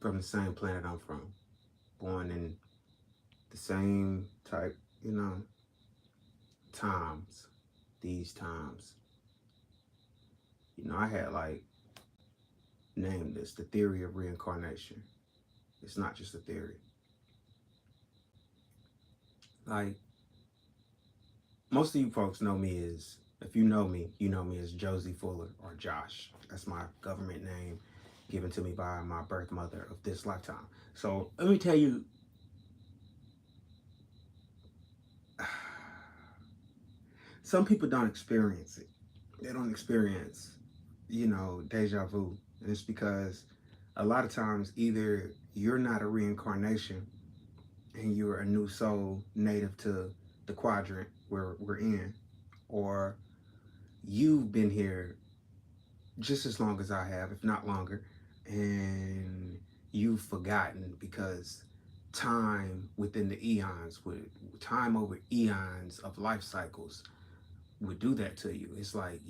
from the same planet I'm from, born in the same type, times, these times. I had like named this the theory of reincarnation. It's not just a theory. Like most of you folks know me as, if you know me as Josie Fuller or Josh. That's my government name given to me by my birth mother of this lifetime. So let me tell you, some people don't experience it. They don't experience, deja vu. And it's because a lot of times either you're not a reincarnation and you're a new soul native to the quadrant where we're in, or you've been here just as long as I have, if not longer, and you've forgotten because time within the eons, with time over eons of life cycles, would do that to you. It's like,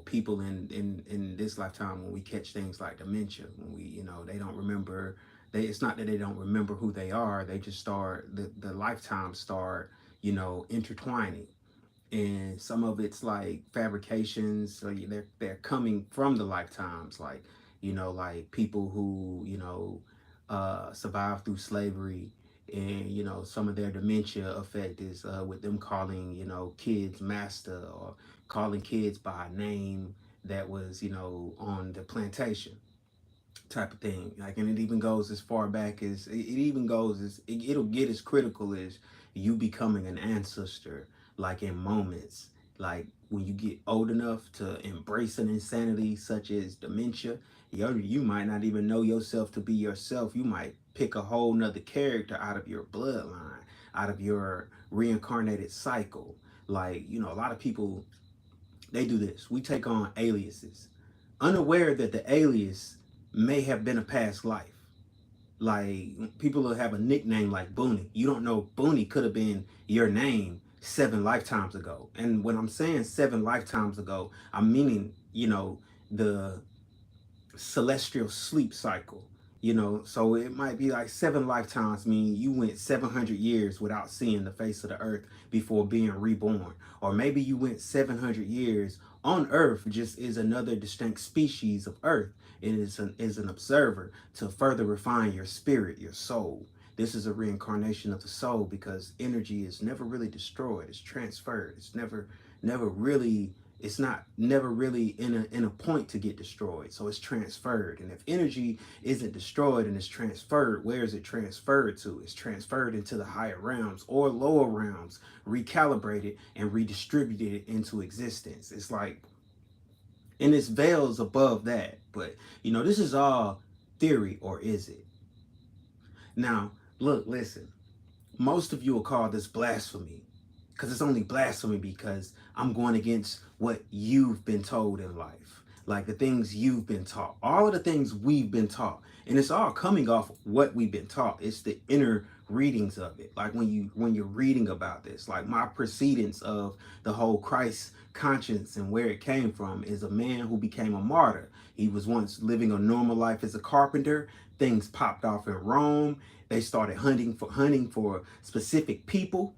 people in this lifetime, when we catch things like dementia, when we, they don't remember, it's not that they don't remember who they are, they just start, the lifetime start, intertwining. And some of it's like fabrications, so they're coming from the lifetimes, like, like people who, survived through slavery, and some of their dementia effect is with them calling, kids master, or calling kids by a name that was, on the plantation type of thing. Like, and it even goes as far back as, it even goes as, it'll get as critical as you becoming an ancestor, like in moments, like when you get old enough to embrace an insanity such as dementia. You might not even know yourself to be yourself. You might pick a whole nother character out of your bloodline, out of your reincarnated cycle. Like, a lot of people, they do this. We take on aliases, unaware that the alias may have been a past life. Like, people will have a nickname like Booney. You don't know Booney could have been your name 7 lifetimes ago. And when I'm saying 7 lifetimes ago, I'm meaning, the celestial sleep cycle. So it might be like 7 lifetimes, mean you went 700 years without seeing the face of the earth before being reborn. Or maybe you went 700 years on earth, just is another distinct species of earth. It is an observer to further refine your spirit, your soul. This is a reincarnation of the soul, because energy is never really destroyed, it's transferred. It's never really, it's not never really in a point to get destroyed, so it's transferred. And if energy isn't destroyed and it's transferred, where is it transferred to? It's transferred into the higher realms or lower realms, recalibrated and redistributed into existence. It's like, and it's veils above that, but this is all theory, or is it? Now, look, listen, most of you will call this blasphemy, because it's only blasphemy because I'm going against what you've been told in life, like the things you've been taught, all of the things we've been taught, and it's all coming off what we've been taught. It's the inner readings of it. Like when you're reading about this, like my precedence of the whole Christ conscience and where it came from is a man who became a martyr. He was once living a normal life as a carpenter. Things popped off in Rome. They started hunting for specific people.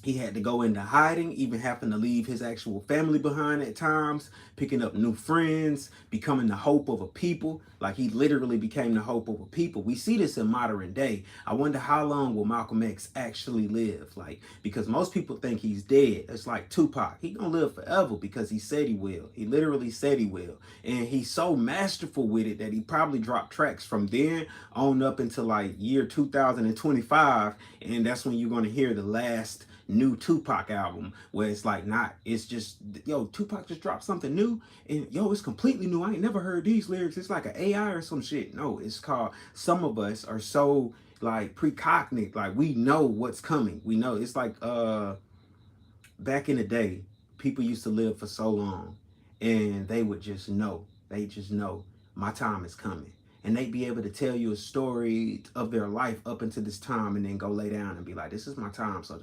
He had to go into hiding, even having to leave his actual family behind at times, picking up new friends, becoming the hope of a people. Like, he literally became the hope of a people. We see this in modern day. I wonder how long will Malcolm X actually live? Like, because most people think he's dead. It's like Tupac. He gonna live forever because he said he will. He literally said he will. And he's so masterful with it that he probably dropped tracks from then on up until like year 2025. And that's when you're gonna hear the last new Tupac album, where it's like, not, it's just, yo, Tupac just dropped something new, and yo, it's completely new. I ain't never heard these lyrics. It's like an AI or some shit. No, it's called, some of us are so like precognitive, like we know what's coming. We know. It's like back in the day, people used to live for so long, and they would just know. They just know my time is coming. and they be able to tell you a story of their life up until this time, and then go lay down and be like, this is my time, so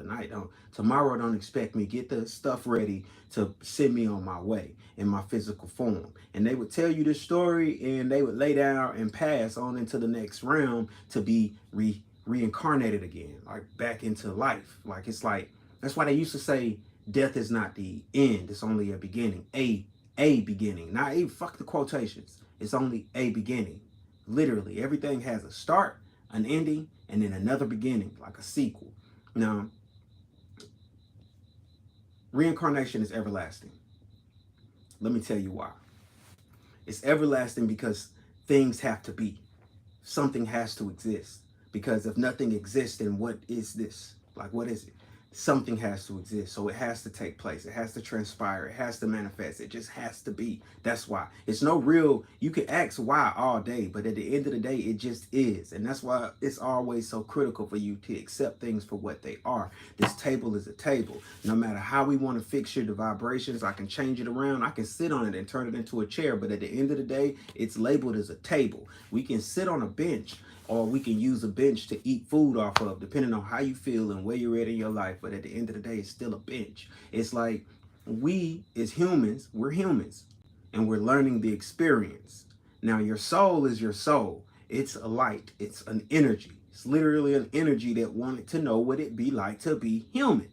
tomorrow don't expect me, get the stuff ready to send me on my way in my physical form. And they would tell you this story, and they would lay down and pass on into the next realm to be reincarnated again, like back into life. Like, it's like, that's why they used to say death is not the end, it's only a beginning. A beginning, not a, fuck the quotations, it's only a beginning. Literally everything has a start, an ending, and then another beginning, like a sequel. Now, reincarnation is everlasting. Let me tell you why. It's everlasting because things have to be. Something has to exist. Because if nothing exists, then what is this? Like, what is it? Something has to exist. So it has to take place. It has to transpire. It has to manifest. It just has to be. That's why. It's no real, you can ask why all day, but at the end of the day, it just is. And that's why it's always so critical for you to accept things for what they are. This table is a table. No matter how we want to fixture the vibrations, I can change it around. I can sit on it and turn it into a chair. But at the end of the day, it's labeled as a table. We can sit on a bench, or we can use a bench to eat food off of, depending on how you feel and where you're at in your life. But at the end of the day, it's still a bench. It's like, we as humans, we're humans, and we're learning the experience. Now, your soul is your soul. It's a light. It's an energy. It's literally an energy that wanted to know what it'd be like to be human,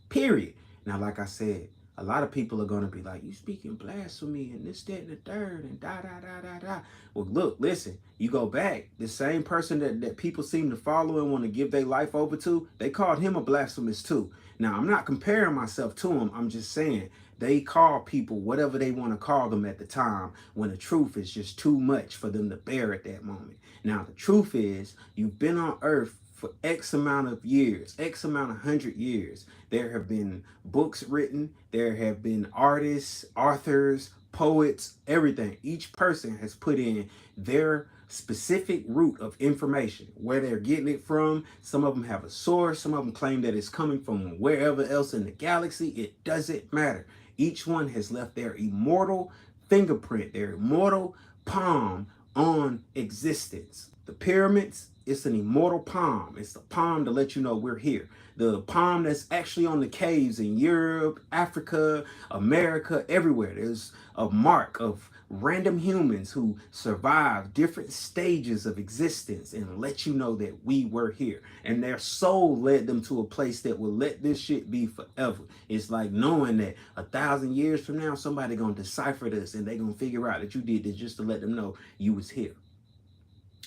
period. Now, like I said, a lot of people are going to be like, you speaking blasphemy and this, that, and the third, and da, da, da, da, da. Well, look, listen, you go back, the same person that people seem to follow and want to give their life over to, they called him a blasphemous too. Now, I'm not comparing myself to him. I'm just saying they call people whatever they want to call them at the time, when the truth is just too much for them to bear at that moment. Now, the truth is, you've been on earth for X amount of years, X amount of 100 years. There have been books written, there have been artists, authors, poets, everything. Each person has put in their specific root of information, where they're getting it from. Some of them have a source, some of them claim that it's coming from wherever else in the galaxy. It doesn't matter. Each one has left their immortal fingerprint, their immortal palm on existence. The pyramids, it's an immortal palm. It's the palm to let you know we're here. The palm that's actually on the caves in Europe, Africa, America, everywhere. There's a mark of random humans who survived different stages of existence and let you know that we were here. And their soul led them to a place that will let this shit be forever. It's like knowing that 1,000 years from now, somebody gonna decipher this and they gonna figure out that you did this just to let them know you was here.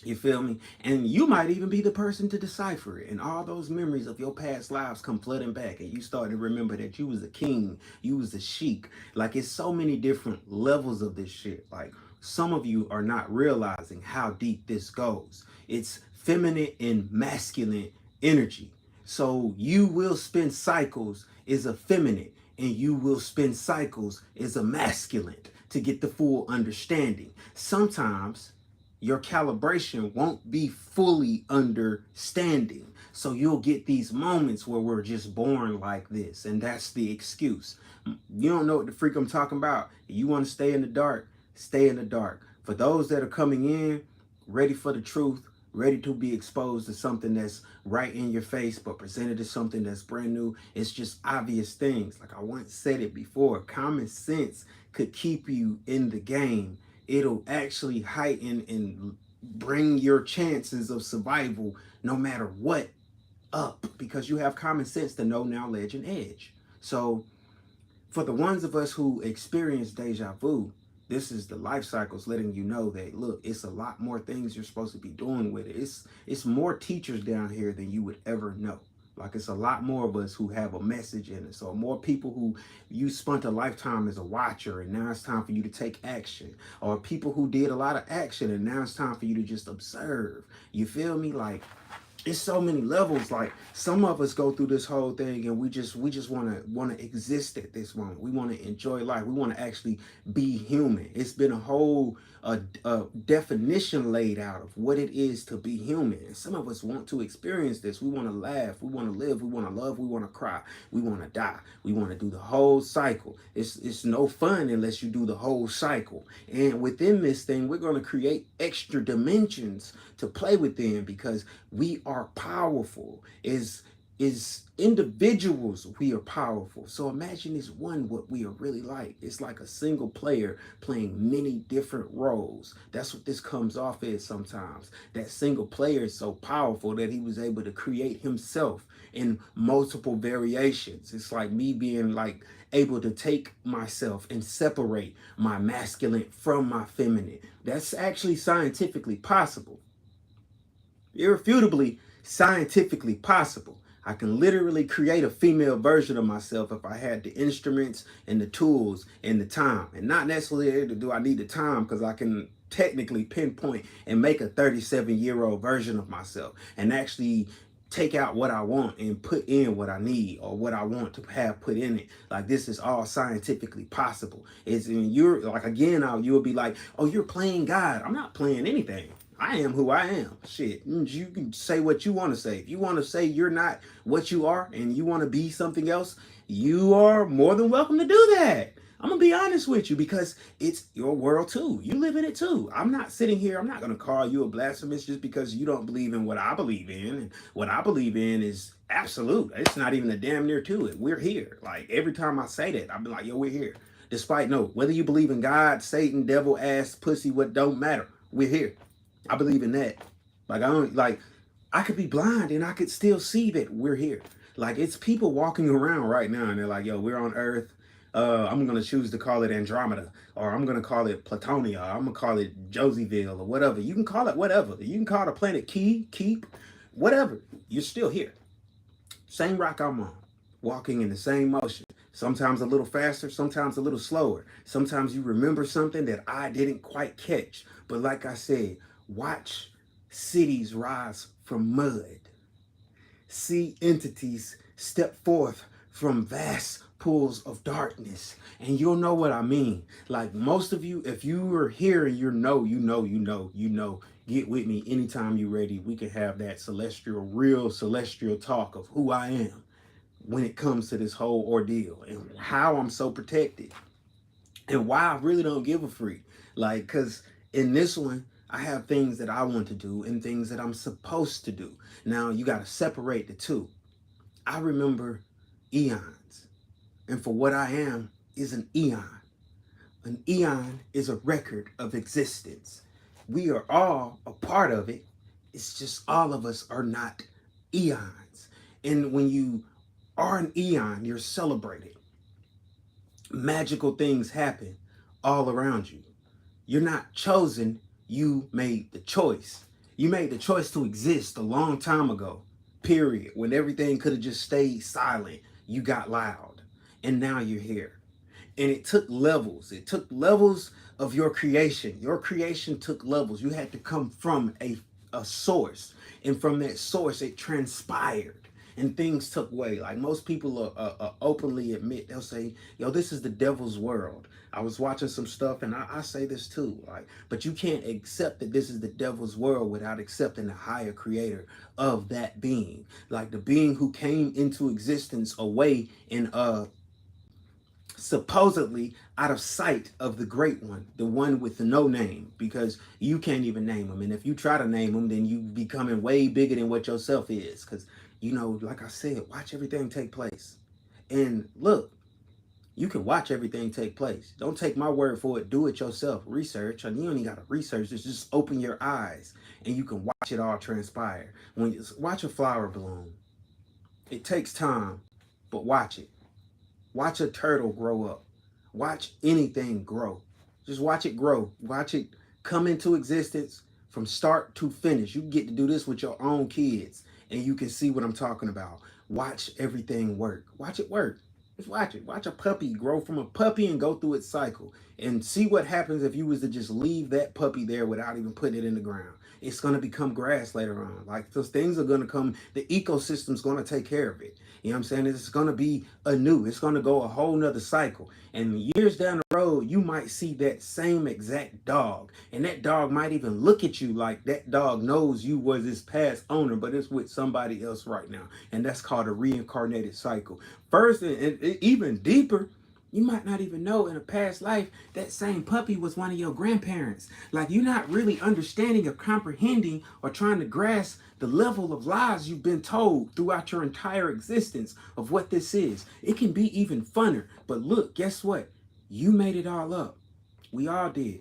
You feel me? And you might even be the person to decipher it. And all those memories of your past lives come flooding back. And you start to remember that you was a king. You was a sheik. Like, it's so many different levels of this shit. Like, some of you are not realizing how deep this goes. It's feminine and masculine energy. So you will spend cycles as a feminine, and you will spend cycles as a masculine to get the full understanding. Sometimes your calibration won't be fully understanding. So you'll get these moments where we're just born like this. And that's the excuse. You don't know what the freak I'm talking about. You want to stay in the dark, stay in the dark. For those that are coming in, ready for the truth, ready to be exposed to something that's right in your face, but presented as something that's brand new, it's just obvious things. Like I once said it before, common sense could keep you in the game. It'll actually heighten and bring your chances of survival, no matter what, up, because you have common sense to know now, ledge, and edge. So for the ones of us who experience deja vu, this is the life cycles letting you know that, look, it's a lot more things you're supposed to be doing with it. It's more teachers down here than you would ever know. Like, it's a lot more of us who have a message in it. So more people who you spent a lifetime as a watcher and now it's time for you to take action. Or people who did a lot of action and now it's time for you to just observe. You feel me? Like, it's so many levels. Like, some of us go through this whole thing and we just want to exist at this moment. We want to enjoy life. We want to actually be human. It's been a whole a definition laid out of what it is to be human. And some of us want to experience this. We want to laugh, we want to live, we want to love, we want to cry, we want to die, we want to do the whole cycle. It's no fun unless you do the whole cycle. And within this thing, we're going to create extra dimensions to play within, because we are powerful. Is individuals, we are powerful. So imagine this one, what we are really like. It's like a single player playing many different roles. That's what this comes off as sometimes. That single player is so powerful that he was able to create himself in multiple variations. It's like me being like able to take myself and separate my masculine from my feminine. That's actually scientifically possible. Irrefutably scientifically possible. I can literally create a female version of myself if I had the instruments and the tools and the time. And not necessarily do I need the time, because I can technically pinpoint and make a 37-year-old version of myself and actually take out what I want and put in what I need, or what I want to have put in it. Like, this is all scientifically possible. It's, and you're like, again, you'll be like, oh, you're playing God. I'm not playing anything. I am who I am. Shit, you can say what you want to say. If you want to say you're not what you are and you want to be something else, you are more than welcome to do that. I'm going to be honest with you, because it's your world too. You live in it too. I'm not sitting here, I'm not going to call you a blasphemous just because you don't believe in what I believe in. And what I believe in is absolute. It's not even a damn near to it. We're here. Like, every time I say that, I'll be like, yo, we're here. Despite, no, whether you believe in God, Satan, devil, ass, pussy, what don't matter. We're here. I believe in that. Like, I could be blind and I could still see that we're here. Like, it's people walking around right now and they're like, yo, we're on Earth. I'm gonna choose to call it Andromeda, or I'm gonna call it Platonia, or I'm gonna call it Joseyville, or whatever. You can call it whatever. You can call the planet Keep, whatever. You're still here. Same rock I'm on, walking in the same motion. Sometimes a little faster, sometimes a little slower. Sometimes you remember something that I didn't quite catch. But like I said, watch cities rise from mud. See entities step forth from vast pools of darkness. And you'll know what I mean. Like, most of you, if you are here and you know, get with me anytime you're ready. We can have that real celestial talk of who I am when it comes to this whole ordeal, and how I'm so protected, and why I really don't give a freak. Like, because in this one, I have things that I want to do and things that I'm supposed to do. Now, you got to separate the two. I remember eons, and for what I am is an eon. An eon is a record of existence. We are all a part of it. It's just all of us are not eons. And when you are an eon, you're celebrated. Magical things happen all around you. You're not chosen, you made the choice. You made the choice to exist a long time ago, period. When everything could have just stayed silent, you got loud. And now you're here. And it took levels. It took levels of your creation. Your creation took levels. You had to come from a source. And from that source, it transpired. And things took way. Like, most people openly admit, they'll say, yo, this is the devil's world. I was watching some stuff, and I say this too. Like, but you can't accept that this is the devil's world without accepting the higher creator of that being. Like, the being who came into existence away in supposedly out of sight of the great one, the one with no name, because you can't even name him. And if you try to name him, then you becoming way bigger than what yourself is. Because, like I said, watch everything take place. And look, you can watch everything take place. Don't take my word for it. Do it yourself. Research. And you only got to research. Just open your eyes and you can watch it all transpire. When you watch a flower bloom, it takes time, but watch it. Watch a turtle grow up. Watch anything grow. Just watch it grow. Watch it come into existence from start to finish. You get to do this with your own kids, and you can see what I'm talking about. Watch everything work. Watch it work. Just watch it. Watch a puppy grow from a puppy and go through its cycle, and see what happens if you was to just leave that puppy there without even putting it in the ground. It's going to become grass later on. Like those things are going to come, the ecosystem's going to take care of it. You know what I'm saying? It's going to be anew. It's going to go a whole nother cycle. And years down the road, you might see that same exact dog. And that dog might even look at you like that dog knows you was its past owner, but it's with somebody else right now. And that's called a reincarnated cycle. First, and even deeper, you might not even know in a past life that same puppy was one of your grandparents. Like you're not really understanding or comprehending or trying to grasp the level of lies you've been told throughout your entire existence of what this is. It can be even funner. But look, guess what? You made it all up. We all did.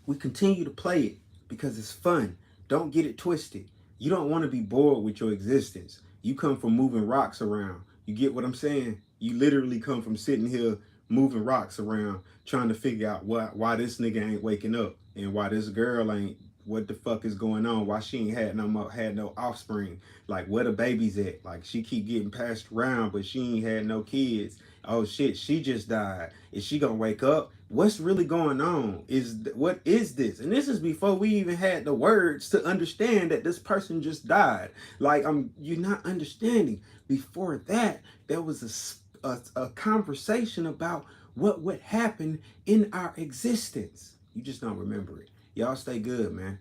We continue to play it because it's fun. Don't get it twisted. You don't want to be bored with your existence. You come from moving rocks around. You get what I'm saying? You literally come from sitting here moving rocks around trying to figure out why this nigga ain't waking up and why this girl ain't, what the fuck is going on, why she ain't had no offspring, like where the baby's at, like she keep getting passed around but she ain't had no kids. Oh shit, she just died. Is she gonna wake up? What's really going on? What is this? And this is before we even had the words to understand that this person just died. Like you're not understanding. Before that, there was a conversation about what would happen in our existence. You just don't remember it. Y'all stay good, man.